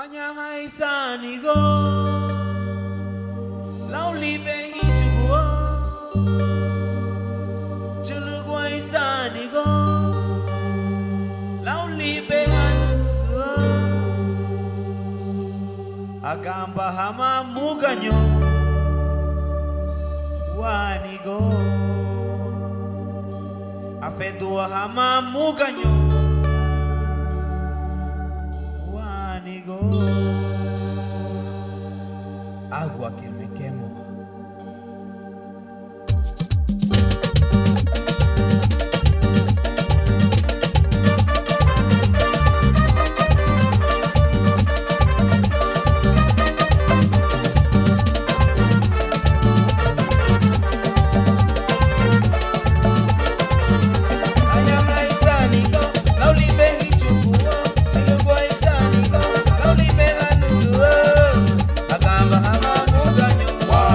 Anya hai sanigo Lauli behi chugo Chulu guai sanigo Lauli behanugo Agamba hama muganyo Wanigo Afedua hama muganyo Agua que me quemo. Wow.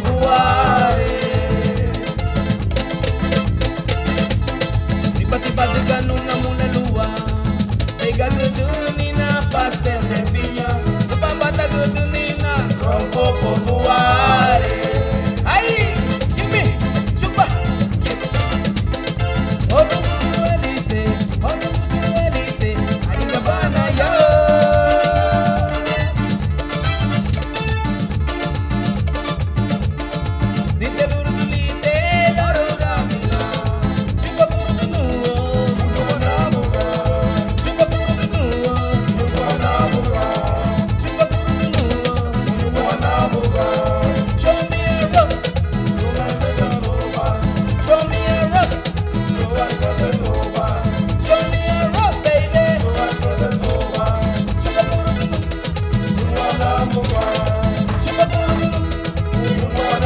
Buare. Tiba-tiba tergantung namun lelua. Tega gedunina pastel de piña. Kepapata gedunina kropo buare. Ay, gimme, supa. Ono bucu elise, ay kabana yo. Dite durdulite, daruramila. Chupa burdunuo, chupa burdunuo, chupa burdunuo. Show me a rope, show me a rope, show me a rope, baby. Chupa burdunuo, chupa burdunuo, chupa burdunuo.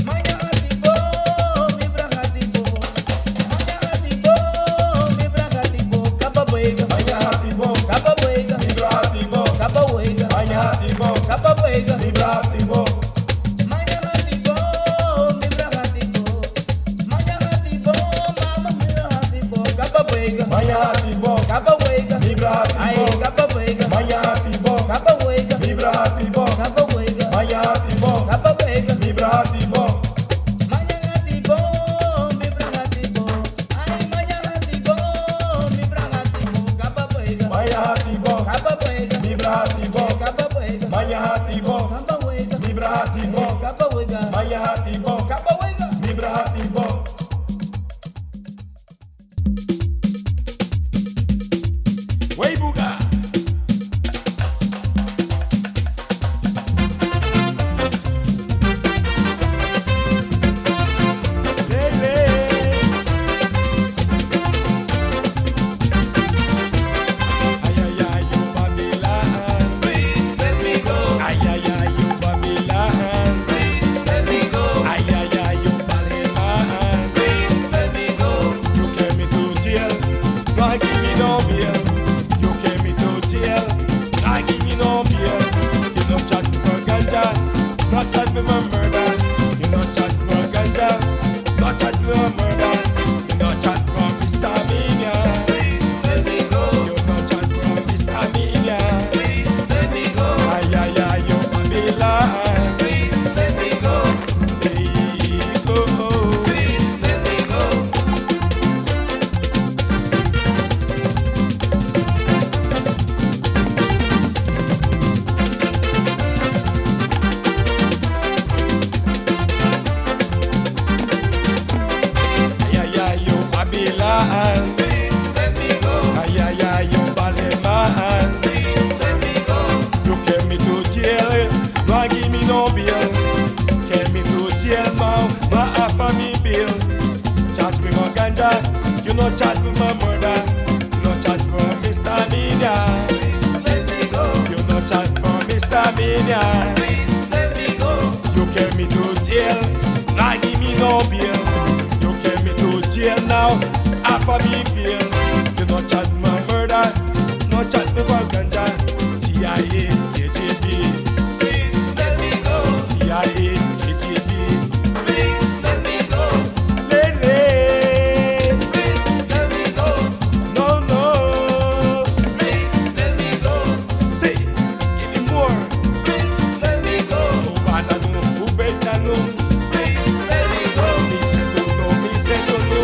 Maya hatibo, mi brahatibo. Maya hatibo, mi brahatibo. Kababuega, kababuega, kababuega, kababuega. Maya hatibo, mi brahatibo. Maya hatibo, mama mi brahatibo. Kababuega, kababuega, ay kababuega, kababuega, kababuega, kababuega. Maya hatibo, mi brahatibo. Ay maya hatibo, mi brahatibo. Kababuega, kababuega, kababuega, kababuega, kababuega. Way Buga. Not charge me for murder. You not charge me for ganja. Not charge me for murder. You not charge me for misdemeanor. You not charge me for misdemeanor. Ay ay ay, you Babylon. Hey, oh oh. Ay ay ay, you Babylon. Ay ay ay, you Baleman. You carry me to jail, don't give me no bill. Carry me to jail now, but offer me bill. Charge me for ganja, you no charge me for murder. You no charge for misdemeanor. You no charge for misdemeanor. You carry me to jail, not give me no bill. You carry me to jail now, offer me bill. You no charge me for murder, no charge me for ganja. CIA, KGB, CIA, KGB. Lele, no no. Say, give me more. Ubananu, ubetanu. Me say to no.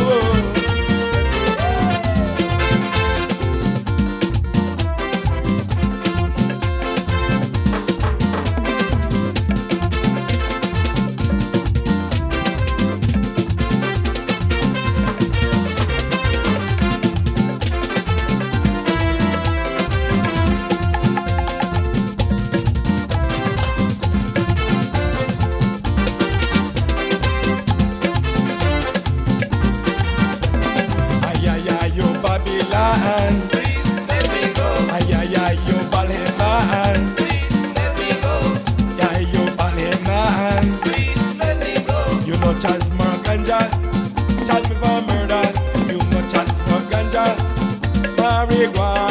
Ay ay ay, you Babylon. marijuana.